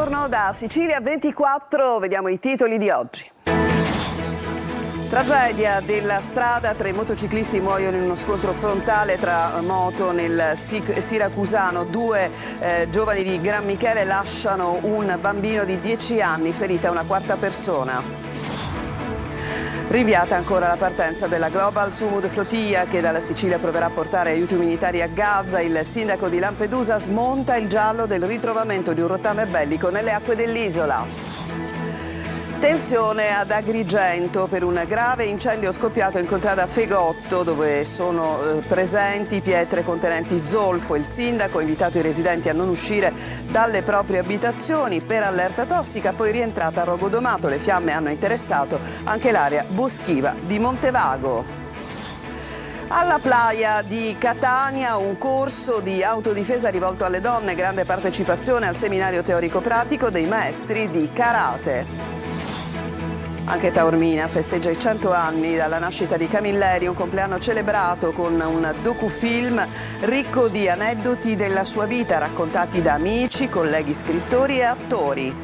Buongiorno da Sicilia 24, vediamo i titoli di oggi. Tragedia della strada, 3 motociclisti muoiono in uno scontro frontale tra moto nel siracusano. 2 giovani di Gran Michele lasciano un bambino di 10 anni, ferita una quarta persona. Rinviata ancora la partenza della Global Sumud Flotilla che dalla Sicilia proverà a portare aiuti umanitari a Gaza. Il sindaco di Lampedusa smonta il giallo del ritrovamento di un rottame bellico nelle acque dell'isola. Tensione ad Agrigento per un grave incendio scoppiato in contrada Fegotto, dove sono presenti pietre contenenti zolfo. Il sindaco ha invitato i residenti a non uscire dalle proprie abitazioni per allerta tossica, poi rientrata a Rogodomato. Le fiamme hanno interessato anche l'area boschiva di Montevago. Alla playa di Catania un corso di autodifesa rivolto alle donne, grande partecipazione al seminario teorico-pratico dei maestri di karate. Anche Taormina festeggia i 100 anni dalla nascita di Camilleri, un compleanno celebrato con un docufilm ricco di aneddoti della sua vita raccontati da amici, colleghi scrittori e attori.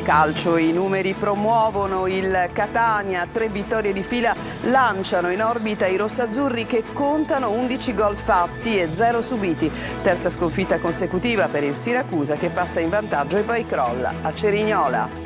Calcio, i numeri promuovono il Catania, 3 vittorie di fila lanciano in orbita i rossazzurri che contano 11 gol fatti e 0 subiti. Terza sconfitta consecutiva per il Siracusa che passa in vantaggio e poi crolla a Cerignola.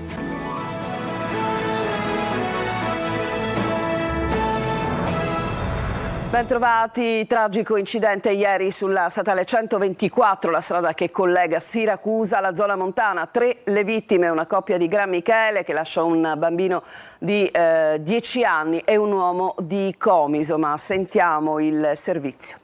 Bentrovati, tragico incidente ieri sulla statale 124, la strada che collega Siracusa alla zona montana. 3 le vittime, una coppia di Gran Michele che lascia un bambino di 10 anni e un uomo di Comiso, ma sentiamo il servizio.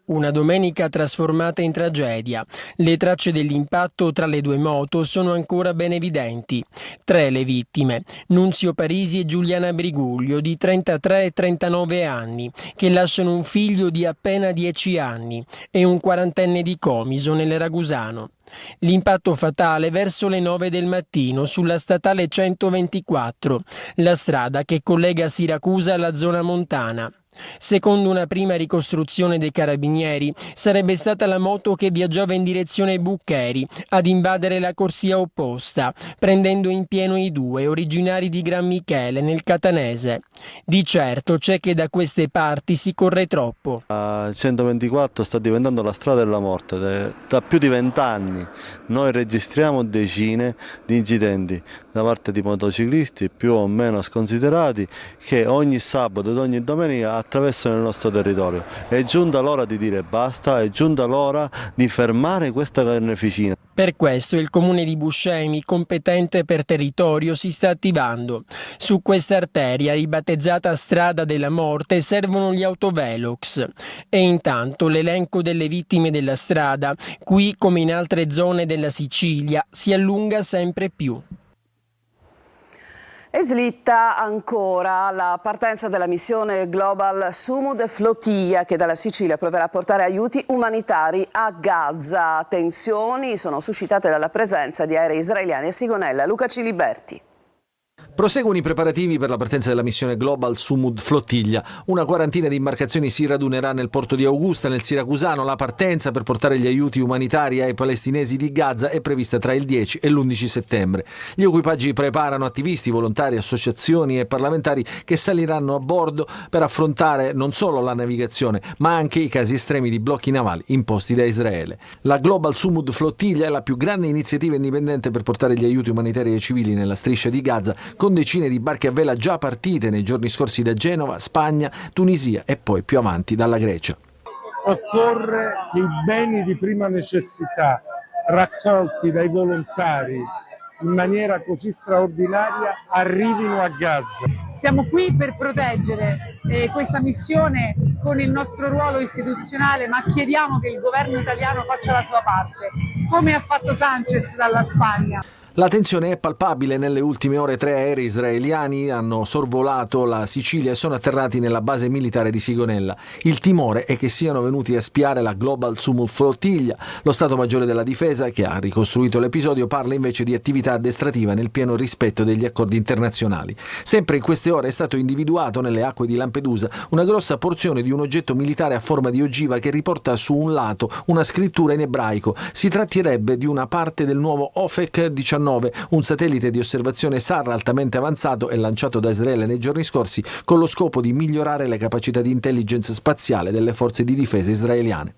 Una domenica trasformata in tragedia. Le tracce dell'impatto tra le 2 moto sono ancora ben evidenti. 3 le vittime, Nunzio Parisi e Giuliana Briguglio, di 33 e 39 anni, che lasciano un figlio di appena 10 anni e un 40enne di Comiso nel Ragusano. L'impatto fatale verso le 9 del mattino sulla statale 124, la strada che collega Siracusa alla zona montana. Secondo una prima ricostruzione dei carabinieri, sarebbe stata la moto che viaggiava in direzione Buccheri ad invadere la corsia opposta, prendendo in pieno i 2 originari di Gran Michele nel catanese. Di certo c'è che da queste parti si corre troppo. La 124 sta diventando la strada della morte. Da più di 20 anni noi registriamo decine di incidenti da parte di motociclisti più o meno sconsiderati che ogni sabato ed ogni domenica attraversano il nostro territorio. È giunta l'ora di dire basta, è giunta l'ora di fermare questa carneficina. Per questo il comune di Buscemi, competente per territorio, si sta attivando. Su questa arteria, ribattezzata Strada della Morte, servono gli autovelox. E intanto l'elenco delle vittime della strada, qui come in altre zone della Sicilia, si allunga sempre più. E slitta ancora la partenza della missione Global Sumud Flotilla che dalla Sicilia proverà a portare aiuti umanitari a Gaza. Tensioni sono suscitate dalla presenza di aerei israeliani a Sigonella. Luca Ciliberti. Proseguono i preparativi per la partenza della missione Global Sumud Flottiglia. Una quarantina di imbarcazioni si radunerà nel porto di Augusta, nel Siracusano. La partenza per portare gli aiuti umanitari ai palestinesi di Gaza è prevista tra il 10 e l'11 settembre. Gli equipaggi preparano attivisti, volontari, associazioni e parlamentari che saliranno a bordo per affrontare non solo la navigazione, ma anche i casi estremi di blocchi navali imposti da Israele. La Global Sumud Flottiglia è la più grande iniziativa indipendente per portare gli aiuti umanitari ai civili nella striscia di Gaza, con decine di barche a vela già partite nei giorni scorsi da Genova, Spagna, Tunisia e poi più avanti dalla Grecia. Occorre che i beni di prima necessità raccolti dai volontari in maniera così straordinaria arrivino a Gaza. Siamo qui per proteggere questa missione con il nostro ruolo istituzionale, ma chiediamo che il governo italiano faccia la sua parte, come ha fatto Sanchez dalla Spagna. La tensione è palpabile. Nelle ultime ore 3 aerei israeliani hanno sorvolato la Sicilia e sono atterrati nella base militare di Sigonella. Il timore è che siano venuti a spiare la Global Sumud Flottiglia. Lo Stato Maggiore della Difesa, che ha ricostruito l'episodio, parla invece di attività addestrativa nel pieno rispetto degli accordi internazionali. Sempre in queste ore è stato individuato nelle acque di Lampedusa una grossa porzione di un oggetto militare a forma di ogiva che riporta su un lato una scrittura in ebraico. Si tratterebbe di una parte del nuovo OFEC 19, un satellite di osservazione SAR altamente avanzato e lanciato da Israele nei giorni scorsi con lo scopo di migliorare le capacità di intelligence spaziale delle forze di difesa israeliane.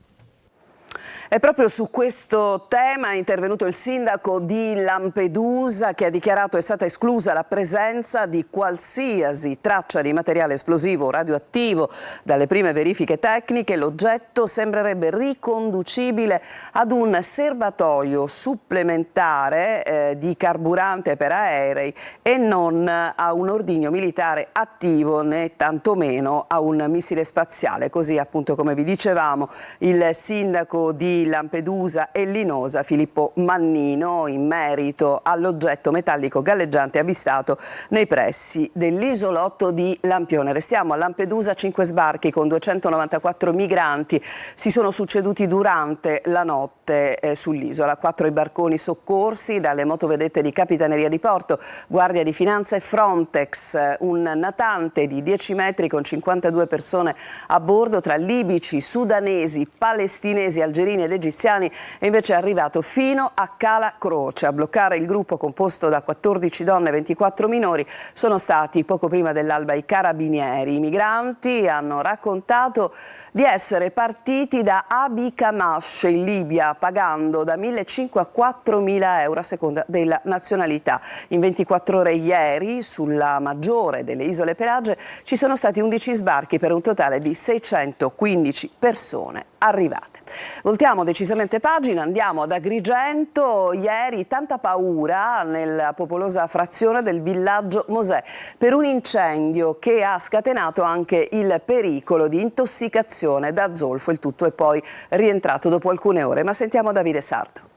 E proprio su questo tema è intervenuto il sindaco di Lampedusa, che ha dichiarato è stata esclusa la presenza di qualsiasi traccia di materiale esplosivo o radioattivo. Dalle prime verifiche tecniche l'oggetto sembrerebbe riconducibile ad un serbatoio supplementare di carburante per aerei e non a un ordigno militare attivo né tantomeno a un missile spaziale. Così appunto, come vi dicevamo, il sindaco di Lampedusa e Linosa, Filippo Mannino, in merito all'oggetto metallico galleggiante avvistato nei pressi dell'isolotto di Lampione. Restiamo a Lampedusa. 5 sbarchi con 294 migranti si sono succeduti durante la notte sull'isola. 4 i barconi soccorsi dalle motovedette di Capitaneria di Porto, Guardia di Finanza e Frontex. Un natante di 10 metri con 52 persone a bordo, tra libici, sudanesi, palestinesi, algerini ed egiziani, è invece arrivato fino a Cala Croce. A bloccare il gruppo, composto da 14 donne e 24 minori, sono stati poco prima dell'alba i carabinieri. I migranti hanno raccontato di essere partiti da Abi Kamash in Libia, pagando da 1.500 a 4.000 euro a seconda della nazionalità. In 24 ore ieri, sulla maggiore delle isole Pelagie, ci sono stati 11 sbarchi per un totale di 615 persone arrivate. Voltiamo decisamente pagina, andiamo ad Agrigento. Ieri tanta paura nella popolosa frazione del villaggio Mosè per un incendio che ha scatenato anche il pericolo di intossicazione da zolfo. Il tutto è poi rientrato dopo alcune ore, ma sentiamo Davide Sardo.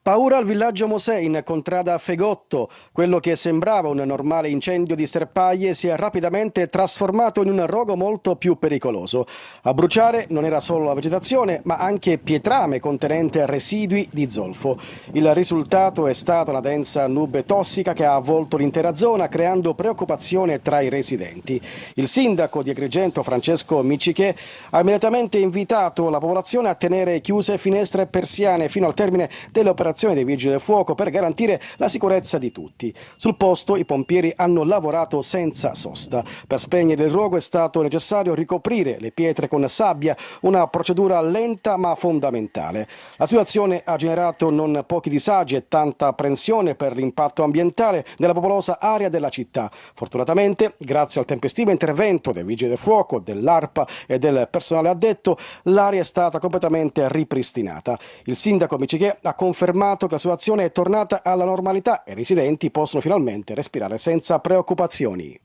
Paura al villaggio Mosè in contrada Fegotto. Quello che sembrava un normale incendio di sterpaglie si è rapidamente trasformato in un rogo molto più pericoloso. A bruciare non era solo la vegetazione, ma anche pietrame contenente residui di zolfo. Il risultato è stata una densa nube tossica che ha avvolto l'intera zona, creando preoccupazione tra i residenti. Il sindaco di Agrigento, Francesco Miccichè, ha immediatamente invitato la popolazione a tenere chiuse finestre e persiane fino al termine delle operazioni dei vigili del fuoco per garantire la sicurezza di tutti. Sul posto i pompieri hanno lavorato senza sosta. Per spegnere il rogo è stato necessario ricoprire le pietre con sabbia, una procedura lenta ma fondamentale. La situazione ha generato non pochi disagi e tanta apprensione per l'impatto ambientale nella popolosa area della città. Fortunatamente, grazie al tempestivo intervento dei vigili del fuoco, dell'ARPA e del personale addetto, l'area è stata completamente ripristinata. Il sindaco Miccichè ha confermato che la situazione è tornata alla normalità e i residenti possono finalmente respirare senza preoccupazioni.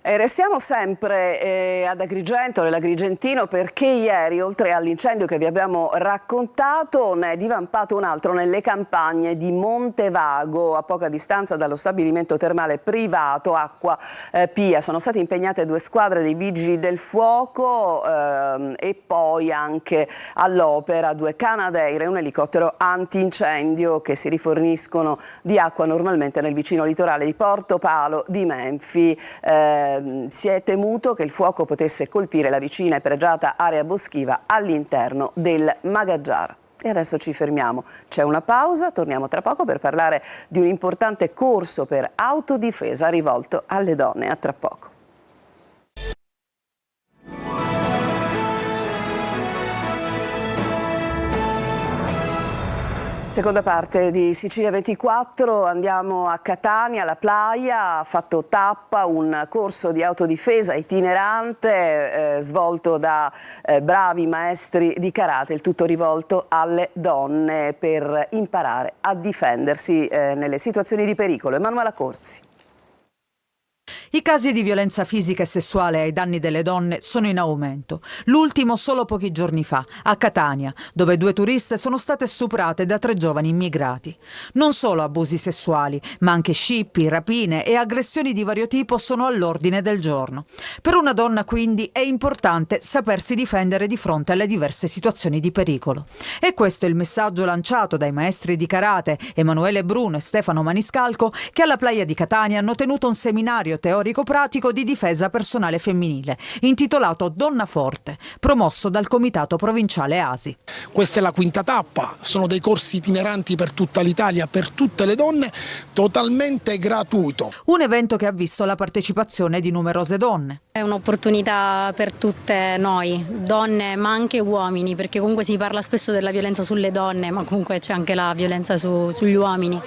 E restiamo sempre ad Agrigento, nell'Agrigentino, perché ieri, oltre all'incendio che vi abbiamo raccontato, ne è divampato un altro nelle campagne di Montevago, a poca distanza dallo stabilimento termale privato Acqua Pia. Sono state impegnate 2 squadre dei vigili del fuoco e poi anche all'opera 2 Canadair e un elicottero antincendio che si riforniscono di acqua normalmente nel vicino litorale di Porto Palo di Menfi. Si è temuto che il fuoco potesse colpire la vicina e pregiata area boschiva all'interno del Magaggiar. E adesso ci fermiamo, c'è una pausa, torniamo tra poco per parlare di un importante corso per autodifesa rivolto alle donne. A tra poco. Seconda parte di Sicilia 24, andiamo a Catania, alla Playa, ha fatto tappa un corso di autodifesa itinerante svolto da bravi maestri di karate, il tutto rivolto alle donne per imparare a difendersi nelle situazioni di pericolo. Emanuela Corsi. I casi di violenza fisica e sessuale ai danni delle donne sono in aumento. L'ultimo solo pochi giorni fa, a Catania, dove 2 turiste sono state stuprate da 3 giovani immigrati. Non solo abusi sessuali, ma anche scippi, rapine e aggressioni di vario tipo sono all'ordine del giorno. Per una donna, quindi, è importante sapersi difendere di fronte alle diverse situazioni di pericolo. E questo è il messaggio lanciato dai maestri di karate Emanuele Bruno e Stefano Maniscalco, che alla Playa di Catania hanno tenuto un seminario teorico-pratico di difesa personale femminile, intitolato Donna Forte, promosso dal Comitato Provinciale ASI. Questa è la 5ª tappa, sono dei corsi itineranti per tutta l'Italia, per tutte le donne, totalmente gratuito. Un evento che ha visto la partecipazione di numerose donne. È un'opportunità per tutte noi, donne ma anche uomini, perché comunque si parla spesso della violenza sulle donne, ma comunque c'è anche la violenza sugli uomini.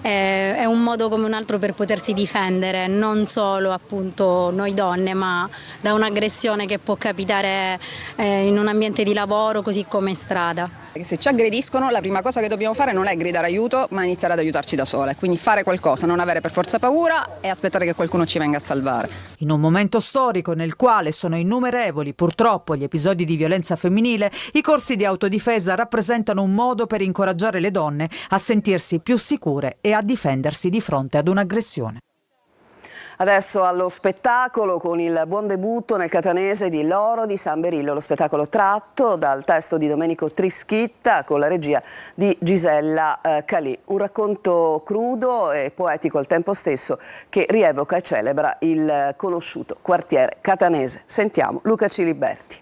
È un modo come un altro per potersi difendere, non solo appunto noi donne, ma da un'aggressione che può capitare in un ambiente di lavoro così come in strada. Se ci aggrediscono, la prima cosa che dobbiamo fare non è gridare aiuto, ma iniziare ad aiutarci da sole. Quindi fare qualcosa, non avere per forza paura e aspettare che qualcuno ci venga a salvare. In un momento storico nel quale sono innumerevoli purtroppo gli episodi di violenza femminile, i corsi di autodifesa rappresentano un modo per incoraggiare le donne a sentirsi più sicure e a difendersi di fronte ad un'aggressione. Adesso allo spettacolo con il buon debutto nel catanese di L'oro di San Berillo, lo spettacolo tratto dal testo di Domenico Trischitta con la regia di Gisella Calì. Un racconto crudo e poetico al tempo stesso che rievoca e celebra il conosciuto quartiere catanese. Sentiamo Luca Ciliberti.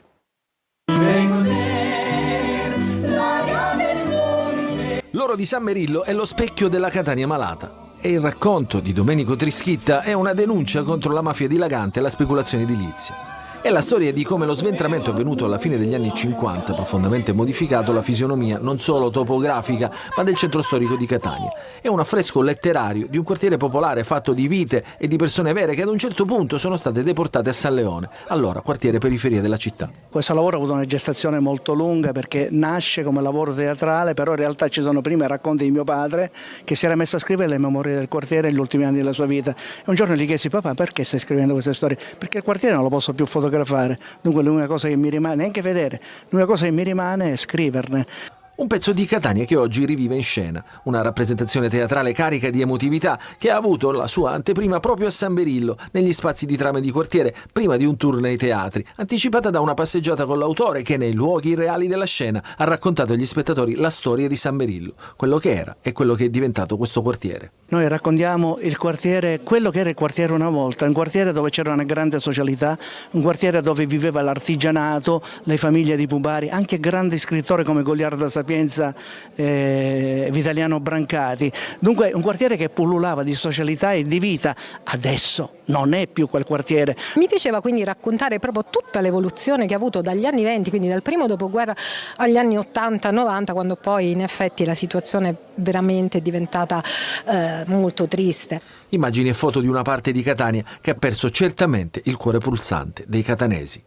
L'oro di San Berillo è lo specchio della Catania malata. E il racconto di Domenico Trischitta è una denuncia contro la mafia dilagante e la speculazione edilizia. È la storia di come lo sventramento avvenuto alla fine degli anni 50 ha profondamente modificato la fisionomia non solo topografica, ma del centro storico di Catania. È un affresco letterario di un quartiere popolare fatto di vite e di persone vere che ad un certo punto sono state deportate a San Leone, allora quartiere periferia della città. Questo lavoro ha avuto una gestazione molto lunga perché nasce come lavoro teatrale, però in realtà ci sono prima i racconti di mio padre che si era messo a scrivere le memorie del quartiere negli ultimi anni della sua vita. E un giorno gli chiesi: papà, perché stai scrivendo queste storie? Perché il quartiere non lo posso più fotografare, dunque l'unica cosa che mi rimane, neanche vedere, l'unica cosa che mi rimane è scriverne. Un pezzo di Catania che oggi rivive in scena, una rappresentazione teatrale carica di emotività che ha avuto la sua anteprima proprio a San Berillo, negli spazi di trame di quartiere, prima di un tour nei teatri, anticipata da una passeggiata con l'autore che nei luoghi reali della scena ha raccontato agli spettatori la storia di San Berillo, quello che era e quello che è diventato questo quartiere. Noi raccontiamo il quartiere, quello che era il quartiere una volta, un quartiere dove c'era una grande socialità, un quartiere dove viveva l'artigianato, le famiglie di pubari, anche grandi scrittori come Goliarda Sapienza, Vitaliano Brancati. Dunque un quartiere che pullulava di socialità e di vita. Adesso non è più quel quartiere. Mi piaceva quindi raccontare proprio tutta l'evoluzione che ha avuto dagli anni 20, quindi dal primo dopoguerra agli anni 80-90, quando poi in effetti la situazione veramente è diventata molto triste. Immagini e foto di una parte di Catania che ha perso certamente il cuore pulsante dei catanesi.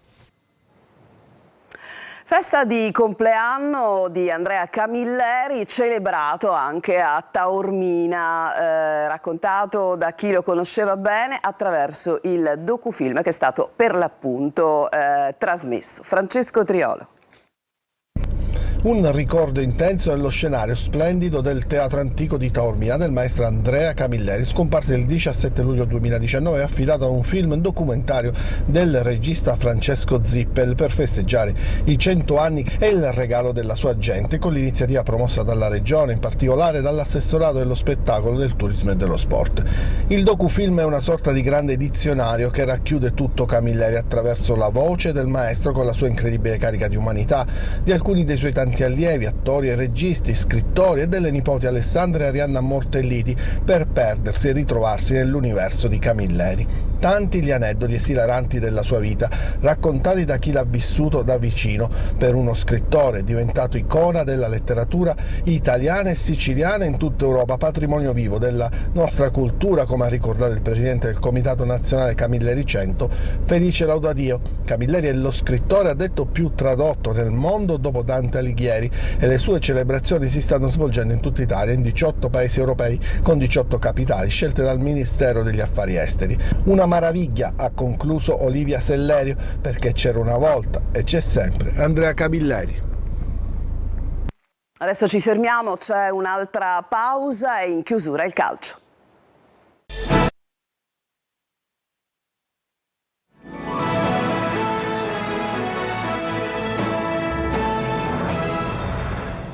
Festa di compleanno di Andrea Camilleri, celebrato anche a Taormina, raccontato da chi lo conosceva bene attraverso il docufilm che è stato per l'appunto trasmesso. Francesco Triolo. Un ricordo intenso nello scenario splendido del Teatro Antico di Taormina del maestro Andrea Camilleri, scomparso il 17 luglio 2019 e affidato a un film documentario del regista Francesco Zippel per festeggiare i 100 anni e il regalo della sua gente, con l'iniziativa promossa dalla Regione, in particolare dall'assessorato dello spettacolo, del turismo e dello sport. Il docufilm è una sorta di grande dizionario che racchiude tutto Camilleri attraverso la voce del maestro, con la sua incredibile carica di umanità, di alcuni dei suoi tanti allievi, attori e registi, scrittori e delle nipoti Alessandra e Arianna Mortelliti, per perdersi e ritrovarsi nell'universo di Camilleri. Tanti gli aneddoti esilaranti della sua vita, raccontati da chi l'ha vissuto da vicino, per uno scrittore diventato icona della letteratura italiana e siciliana in tutta Europa, patrimonio vivo della nostra cultura, come ha ricordato il presidente del Comitato Nazionale Camilleri 100, Felice Laudadio. Camilleri è lo scrittore, ha detto, più tradotto nel mondo dopo Dante Alighieri, Alighieri e le sue celebrazioni si stanno svolgendo in tutta Italia, in 18 paesi europei con 18 capitali scelte dal Ministero degli Affari Esteri. Una maraviglia, ha concluso Olivia Sellerio, perché c'era una volta e c'è sempre Andrea Camilleri. Adesso ci fermiamo, c'è un'altra pausa e in chiusura il calcio.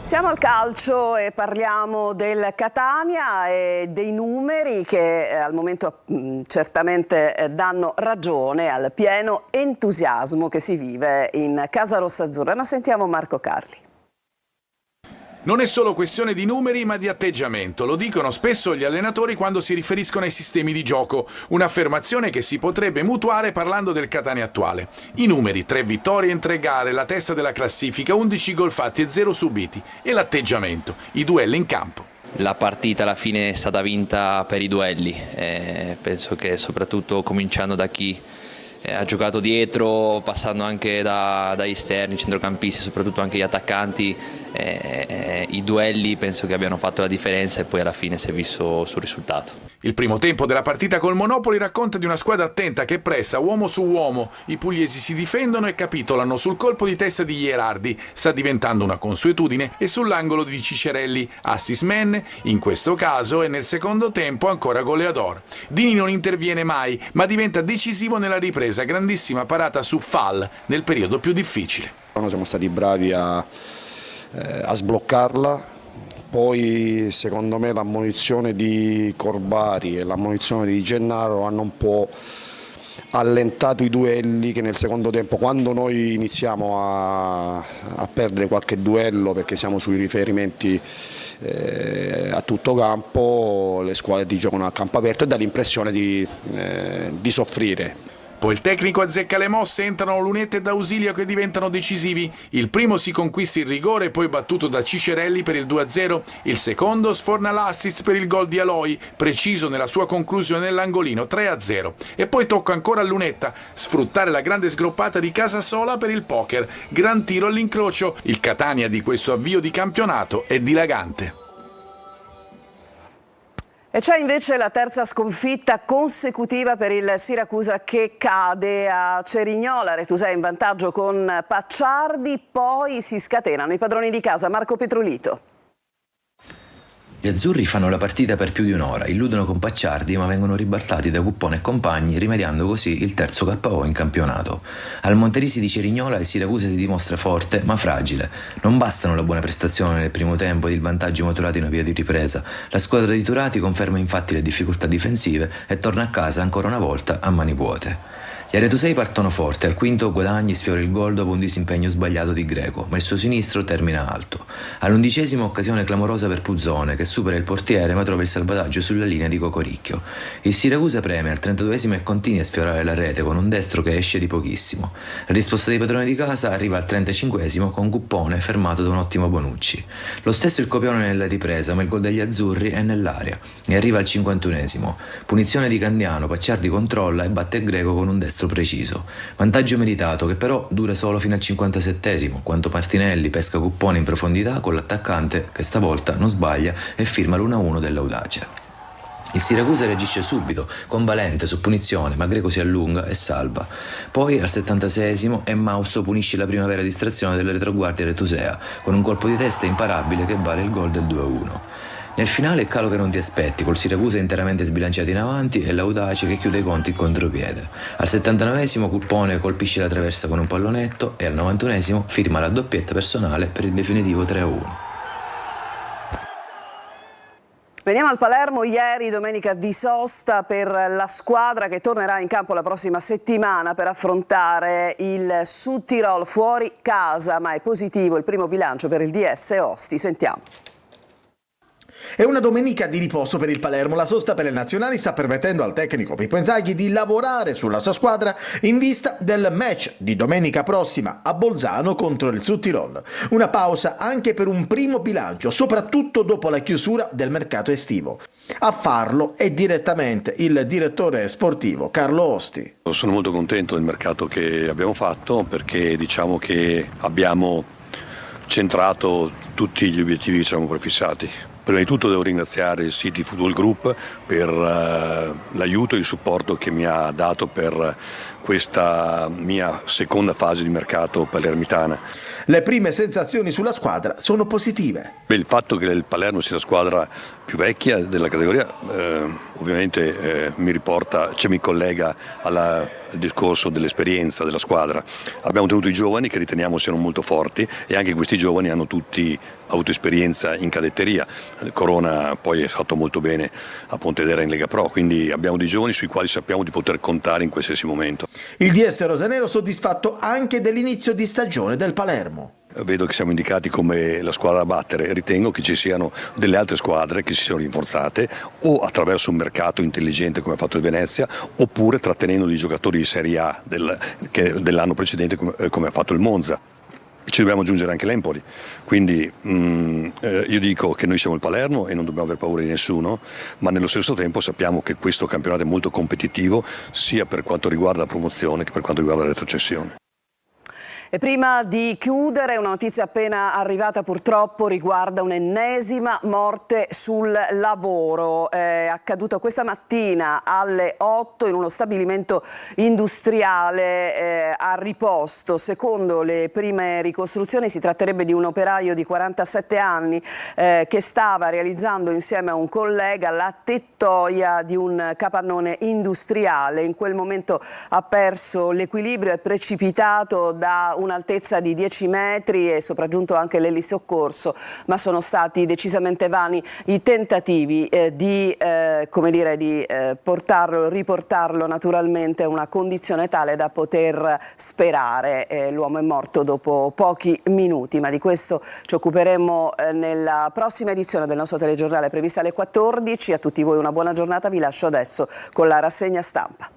Siamo al calcio e parliamo del Catania e dei numeri che al momento certamente danno ragione al pieno entusiasmo che si vive in Casa Rossazzurra. Ma sentiamo Marco Carli. Non è solo questione di numeri, ma di atteggiamento. Lo dicono spesso gli allenatori quando si riferiscono ai sistemi di gioco. Un'affermazione che si potrebbe mutuare parlando del Catania attuale. I numeri, 3 vittorie in 3 gare, la testa della classifica, 11 gol fatti e 0 subiti. E l'atteggiamento, i duelli in campo. La partita alla fine è stata vinta per i duelli. Penso che soprattutto cominciando da chi ha giocato dietro, passando anche dagli esterni, centrocampisti, soprattutto anche gli attaccanti, i duelli penso che abbiano fatto la differenza e poi alla fine si è visto sul risultato. Il primo tempo della partita col Monopoli racconta di una squadra attenta che pressa uomo su uomo. I pugliesi si difendono e capitolano sul colpo di testa di Gherardi, sta diventando una consuetudine, e sull'angolo di Cicerelli, assist man, in questo caso, e nel secondo tempo ancora goleador. Dini non interviene mai, ma diventa decisivo nella ripresa, grandissima parata su Fall nel periodo più difficile. Noi siamo stati bravi a sbloccarla. Poi secondo me l'ammonizione di Corbari e l'ammonizione di Gennaro hanno un po' allentato i duelli che nel secondo tempo, quando noi iniziamo a perdere qualche duello perché siamo sui riferimenti a tutto campo, le squadre ti giocano a campo aperto e dà l'impressione di soffrire. Poi il tecnico azzecca le mosse, entrano Lunetta e D'Ausilio che diventano decisivi. Il primo si conquista il rigore, poi battuto da Cicerelli per il 2-0. Il secondo sforna l'assist per il gol di Aloi, preciso nella sua conclusione nell'angolino, 3-0. E poi tocca ancora a Lunetta sfruttare la grande sgroppata di Casasola per il poker. Gran tiro all'incrocio. Il Catania di questo avvio di campionato è dilagante. E c'è invece la terza sconfitta consecutiva per il Siracusa che cade a Cerignola. Retusei in vantaggio con Pacciardi, poi si scatenano i padroni di casa. Marco Petrolito. Gli azzurri fanno la partita per più di un'ora, illudono con Pacciardi ma vengono ribaltati da Cuppone e compagni, rimediando così il terzo KO in campionato. Al Monterisi di Cerignola il Siracusa si dimostra forte ma fragile. Non bastano la buona prestazione nel primo tempo ed il vantaggio maturato in avvio di ripresa. La squadra di Turati conferma infatti le difficoltà difensive e torna a casa ancora una volta a mani vuote. Gli Aretusei partono forte, al quinto Guadagni sfiora il gol dopo un disimpegno sbagliato di Greco, ma il suo sinistro termina alto. All'11ª occasione clamorosa per Puzzone, che supera il portiere ma trova il salvataggio sulla linea di Cocoricchio. Il Siracusa preme al 32esimo e continua a sfiorare la rete con un destro che esce di pochissimo. La risposta dei padroni di casa arriva al 35esimo con Cuppone fermato da un ottimo Bonucci. Lo stesso il copione nella ripresa, ma il gol degli azzurri è nell'aria. E arriva al 51esimo. Punizione di Candiano, Pacciardi controlla e batte Greco con un destro preciso. Vantaggio meritato che però dura solo fino al 57esimo, quando Martinelli pesca Cuppone in profondità con l'attaccante che stavolta non sbaglia e firma l'1-1 dell'Audace. Il Siracusa reagisce subito, con Valente su punizione, ma Greco si allunga e salva. Poi al 76esimo Emmausto punisce la prima vera distrazione della retroguardia retusea, con un colpo di testa imparabile che vale il gol del 2-1. Nel finale il calo che non ti aspetti, col Siracusa interamente sbilanciato in avanti e l'Audace che chiude i conti in contropiede. Al 79esimo Cuppone colpisce la traversa con un pallonetto e al 91esimo firma la doppietta personale per il definitivo 3-1. Veniamo al Palermo, ieri domenica di sosta per la squadra che tornerà in campo la prossima settimana per affrontare il Sud Tirol fuori casa, ma è positivo il primo bilancio per il DS Osti. Sentiamo. È una domenica di riposo per il Palermo. La sosta per le nazionali sta permettendo al tecnico Pippo Inzaghi di lavorare sulla sua squadra in vista del match di domenica prossima a Bolzano contro il Sud Tirol. Una pausa anche per un primo bilancio, soprattutto dopo la chiusura del mercato estivo. A farlo è direttamente il direttore sportivo Carlo Osti. Sono molto contento del mercato che abbiamo fatto perché diciamo che abbiamo centrato tutti gli obiettivi che ci eravamo prefissati. Prima di tutto devo ringraziare il City Football Group per l'aiuto e il supporto che mi ha dato per questa mia seconda fase di mercato palermitana. Le prime sensazioni sulla squadra sono positive. Il fatto che il Palermo sia la squadra più vecchia della categoria ovviamente mi collega al discorso dell'esperienza della squadra. Abbiamo tenuto i giovani che riteniamo siano molto forti e anche questi giovani hanno tutti avuto esperienza in cadetteria. Corona poi è stato molto bene a Pontedera in Lega Pro, quindi abbiamo dei giovani sui quali sappiamo di poter contare in qualsiasi momento. Il DS rosanero soddisfatto anche dell'inizio di stagione del Palermo. Vedo che siamo indicati come la squadra da battere, ritengo che ci siano delle altre squadre che si siano rinforzate o attraverso un mercato intelligente come ha fatto il Venezia oppure trattenendo dei giocatori di Serie A dell'anno precedente come ha fatto il Monza. Ci dobbiamo aggiungere anche l'Empoli, quindi io dico che noi siamo il Palermo e non dobbiamo aver paura di nessuno, ma nello stesso tempo sappiamo che questo campionato è molto competitivo sia per quanto riguarda la promozione che per quanto riguarda la retrocessione. E prima di chiudere, una notizia appena arrivata purtroppo riguarda un'ennesima morte sul lavoro. È accaduto questa mattina alle 8 in uno stabilimento industriale a Riposto. Secondo le prime ricostruzioni si tratterebbe di un operaio di 47 anni che stava realizzando insieme a un collega la tettoia di un capannone industriale. In quel momento ha perso l'equilibrio, è precipitato da un'altezza di 10 metri e sopraggiunto anche l'elisoccorso, ma sono stati decisamente vani i tentativi di riportarlo naturalmente a una condizione tale da poter sperare. L'uomo è morto dopo pochi minuti, ma di questo ci occuperemo nella prossima edizione del nostro telegiornale prevista alle 14. A tutti voi una buona giornata, vi lascio adesso con la rassegna stampa.